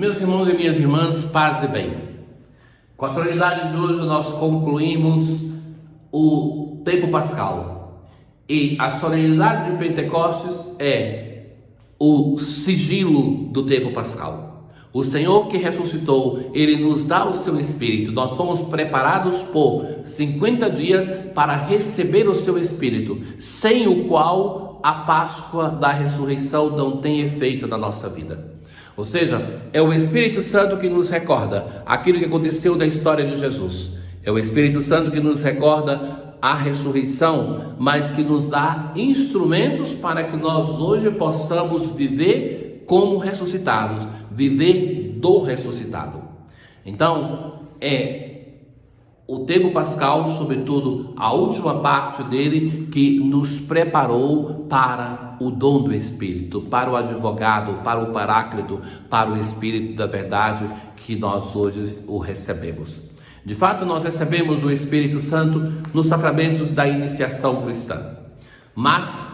Meus irmãos e minhas irmãs, paz e bem. Com a solenidade de hoje nós concluímos o tempo pascal. E a solenidade de Pentecostes é o sigilo do tempo pascal. O Senhor que ressuscitou, Ele nos dá o seu Espírito. Nós fomos preparados por 50 dias para receber o seu Espírito, sem o qual a Páscoa da ressurreição não tem efeito na nossa vida. Ou seja, é o Espírito Santo que nos recorda aquilo que aconteceu na história de Jesus. É o Espírito Santo que nos recorda a ressurreição, mas que nos dá instrumentos para que nós hoje possamos viver como ressuscitados, viver do ressuscitado. Então, o tempo pascal, sobretudo a última parte dele, que nos preparou para o dom do Espírito, para o advogado, para o paráclito, para o Espírito da verdade, que nós hoje o recebemos. De fato, nós recebemos o Espírito Santo nos sacramentos da iniciação cristã. Mas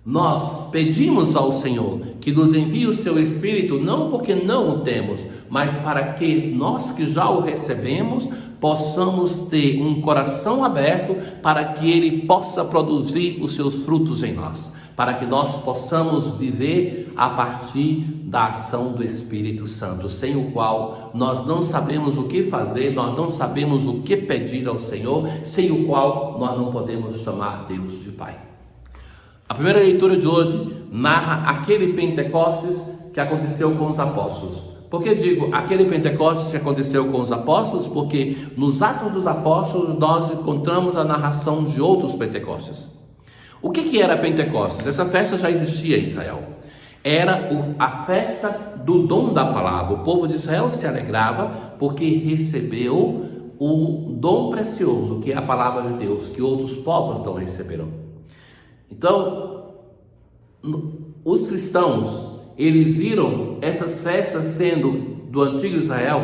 nós pedimos ao Senhor que nos envie o seu Espírito, não porque não o temos, mas para que nós que já o recebemos, possamos ter um coração aberto para que ele possa produzir os seus frutos em nós, para que nós possamos viver a partir da ação do Espírito Santo, sem o qual nós não sabemos o que fazer, nós não sabemos o que pedir ao Senhor, sem o qual nós não podemos chamar Deus de Pai. A primeira leitura de hoje narra aquele Pentecostes que aconteceu com os apóstolos. Por que digo aquele Pentecostes que aconteceu com os apóstolos? Porque nos Atos dos Apóstolos nós encontramos a narração de outros Pentecostes. O que era Pentecostes? Essa festa já existia em Israel. Era a festa do dom da palavra. O povo de Israel se alegrava porque recebeu o dom precioso, que é a palavra de Deus, que outros povos não receberam. Então, os cristãos, eles viram essas festas sendo do antigo Israel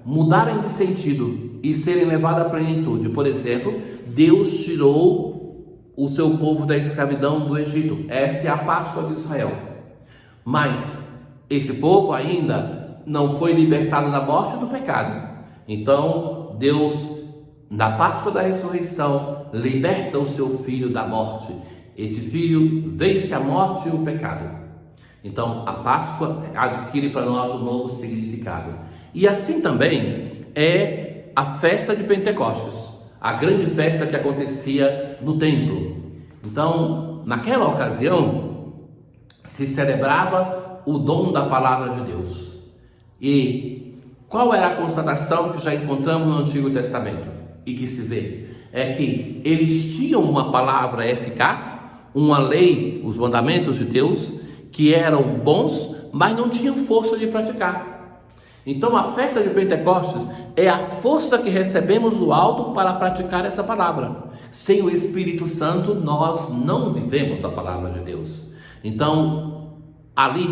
mudarem de sentido e serem levadas à plenitude. Por exemplo, Deus tirou o seu povo da escravidão do Egito. Esta é a Páscoa de Israel. Mas esse povo ainda não foi libertado da morte e do pecado. Então, Deus, na Páscoa da ressurreição, liberta o seu filho da morte. Esse filho vence a morte e o pecado. Então, a Páscoa adquire para nós um novo significado. E assim também é a festa de Pentecostes, a grande festa que acontecia no templo. Então, naquela ocasião, se celebrava o dom da palavra de Deus. E qual era a constatação que já encontramos no Antigo Testamento e que se vê? É que eles tinham uma palavra eficaz, uma lei, os mandamentos de Deus, que eram bons, mas não tinham força de praticar. Então a festa de Pentecostes é a força que recebemos do alto para praticar essa palavra. Sem o Espírito Santo nós não vivemos a palavra de Deus. Então ali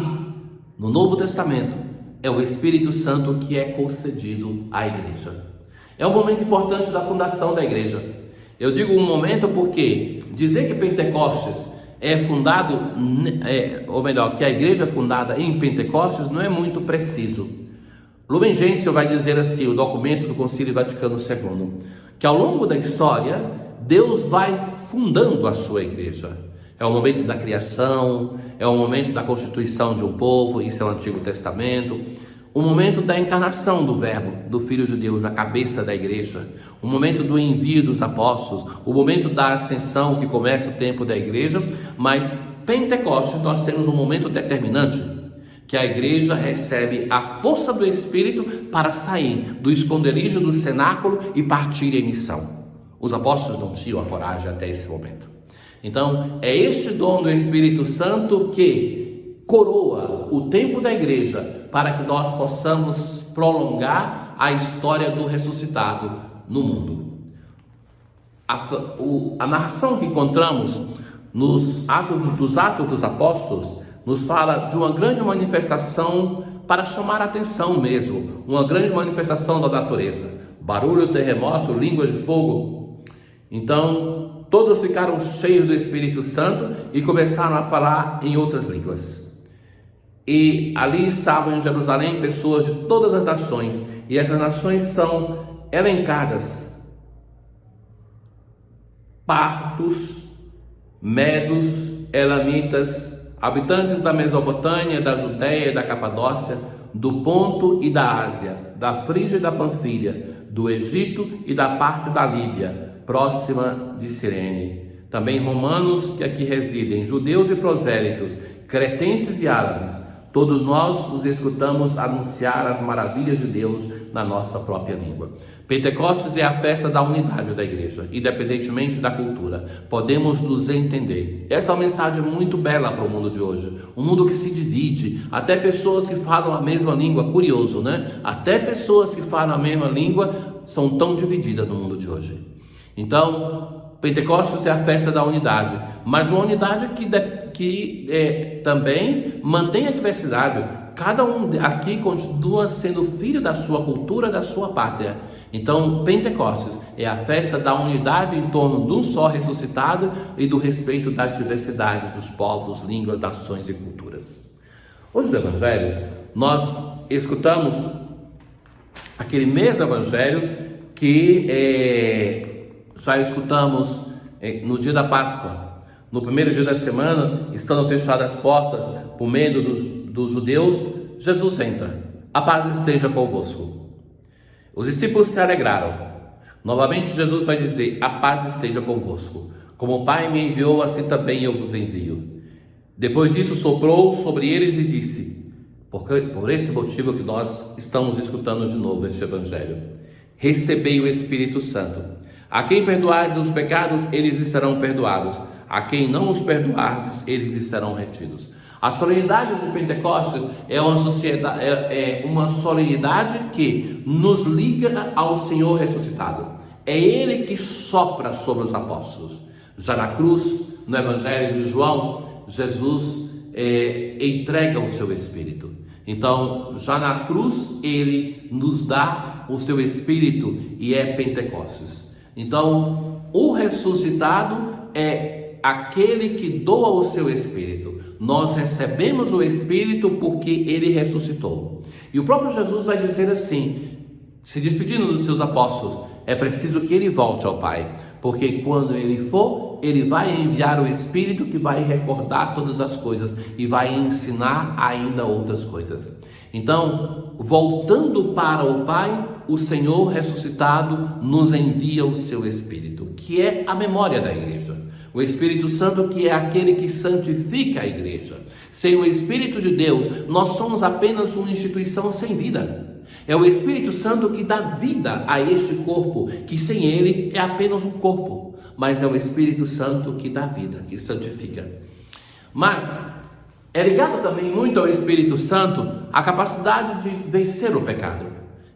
no Novo Testamento é o Espírito Santo que é concedido à igreja. É um momento importante da fundação da igreja. Eu digo um momento porque dizer que Pentecostes é fundado, ou melhor, que a igreja é fundada em Pentecostes não é muito preciso. Lumen Gentium vai dizer assim, o documento do Concílio Vaticano II, que ao longo da história, Deus vai fundando a sua igreja. É o momento da criação, é o momento da constituição de um povo, isso é o Antigo Testamento. O momento da encarnação do Verbo, do Filho de Deus, a cabeça da igreja. O momento do envio dos apóstolos, o momento da ascensão, que começa o tempo da igreja. Mas Pentecostes nós temos um momento determinante, que a igreja recebe a força do Espírito para sair do esconderijo do cenáculo e partir em missão. Os apóstolos não tinham a coragem até esse momento. Então é este dom do Espírito Santo que coroa o tempo da igreja para que nós possamos prolongar a história do ressuscitado no mundo. A narração que encontramos nos Atos dos Apóstolos nos fala de uma grande manifestação para chamar a atenção mesmo, uma grande manifestação da natureza. Barulho, terremoto, língua de fogo. Então, todos ficaram cheios do Espírito Santo e começaram a falar em outras línguas. E ali estavam em Jerusalém pessoas de todas as nações, e essas nações são elencadas: partos, medos, elamitas, habitantes da Mesopotâmia, da Judéia e da Capadócia, do Ponto e da Ásia, da Frígia e da Panfilha, do Egito e da parte da Líbia, próxima de Cirene. Também romanos que aqui residem, judeus e prosélitos, cretenses e árabes. Todos nós os escutamos anunciar as maravilhas de Deus na nossa própria língua. Pentecostes é a festa da unidade da igreja, independentemente da cultura. Podemos nos entender. Essa é uma mensagem muito bela para o mundo de hoje. Um mundo que se divide, até pessoas que falam a mesma língua. Curioso, né? Até pessoas que falam a mesma língua são tão divididas no mundo de hoje. Então, Pentecostes é a festa da unidade, mas uma unidade que também mantém a diversidade. Cada um aqui continua sendo filho da sua cultura, da sua pátria. Então, Pentecostes é a festa da unidade em torno de um só ressuscitado e do respeito da diversidade dos povos, línguas, nações e culturas. Hoje no Evangelho, nós escutamos aquele mesmo Evangelho que já escutamos no dia da Páscoa. No primeiro dia da semana, estando fechadas as portas por medo dos judeus, Jesus entra. A paz esteja convosco. Os discípulos se alegraram. Novamente Jesus vai dizer: a paz esteja convosco. Como o Pai me enviou, assim também eu vos envio. Depois disso soprou sobre eles e disse, por esse motivo que nós estamos escutando de novo este Evangelho: recebei o Espírito Santo. A quem perdoardes os pecados, eles lhes serão perdoados. A quem não os perdoardes, eles lhes serão retidos. A solenidade de Pentecostes é uma solenidade que nos liga ao Senhor ressuscitado. É Ele que sopra sobre os apóstolos. Já na cruz, no Evangelho de João, Jesus entrega o seu Espírito. Então, já na cruz, Ele nos dá o seu Espírito e é Pentecostes. Então, o ressuscitado é aquele que doa o seu Espírito. Nós recebemos o Espírito porque Ele ressuscitou. E o próprio Jesus vai dizer assim, se despedindo dos seus apóstolos: é preciso que Ele volte ao Pai, porque quando Ele for, Ele vai enviar o Espírito que vai recordar todas as coisas e vai ensinar ainda outras coisas. Então, voltando para o Pai, o Senhor ressuscitado nos envia o seu Espírito, que é a memória da igreja. O Espírito Santo, que é aquele que santifica a igreja. Sem o Espírito de Deus, nós somos apenas uma instituição sem vida. É o Espírito Santo que dá vida a este corpo, que sem ele é apenas um corpo. Mas é o Espírito Santo que dá vida, que santifica. Mas é ligado também muito ao Espírito Santo a capacidade de vencer o pecado.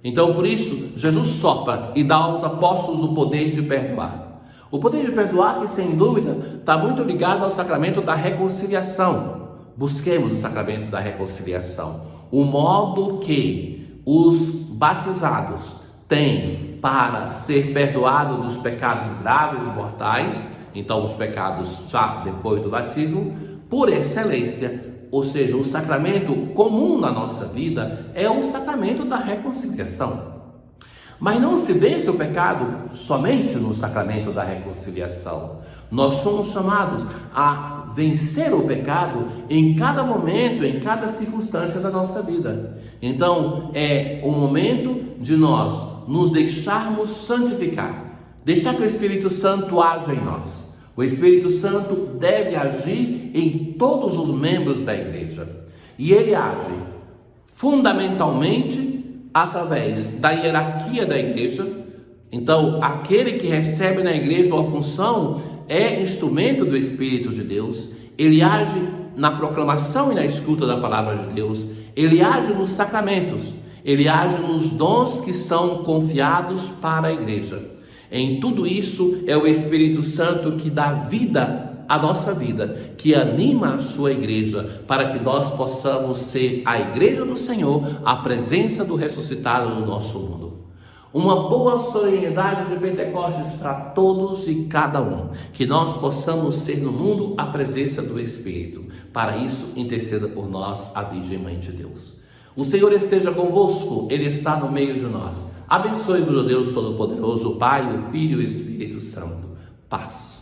Então, por isso, Jesus sopra e dá aos apóstolos o poder de perdoar. O poder de perdoar, que sem dúvida está muito ligado ao sacramento da reconciliação. Busquemos o sacramento da reconciliação. O modo que os batizados têm para ser perdoados dos pecados graves e mortais, então os pecados já depois do batismo, por excelência, ou seja, o sacramento comum na nossa vida é o sacramento da reconciliação. Mas não se vence o pecado somente no sacramento da reconciliação. Nós somos chamados a vencer o pecado em cada momento, em cada circunstância da nossa vida. Então, é o momento de nós nos deixarmos santificar, deixar que o Espírito Santo haja em nós. O Espírito Santo deve agir em todos os membros da igreja. E ele age fundamentalmente através da hierarquia da igreja. Então, aquele que recebe na igreja uma função é instrumento do Espírito de Deus. Ele age na proclamação e na escuta da palavra de Deus. Ele age nos sacramentos. Ele age nos dons que são confiados para a igreja. Em tudo isso é o Espírito Santo que dá vida à nossa vida, que anima a sua igreja, para que nós possamos ser a igreja do Senhor, a presença do ressuscitado no nosso mundo. uma boa solenidade de Pentecostes para todos e cada um, que nós possamos ser no mundo a presença do Espírito. Para isso, interceda por nós a Virgem Mãe de Deus. O Senhor esteja convosco, Ele está no meio de nós. Abençoe-vos o Deus Todo-Poderoso, o Pai, o Filho e o Espírito Santo. Paz.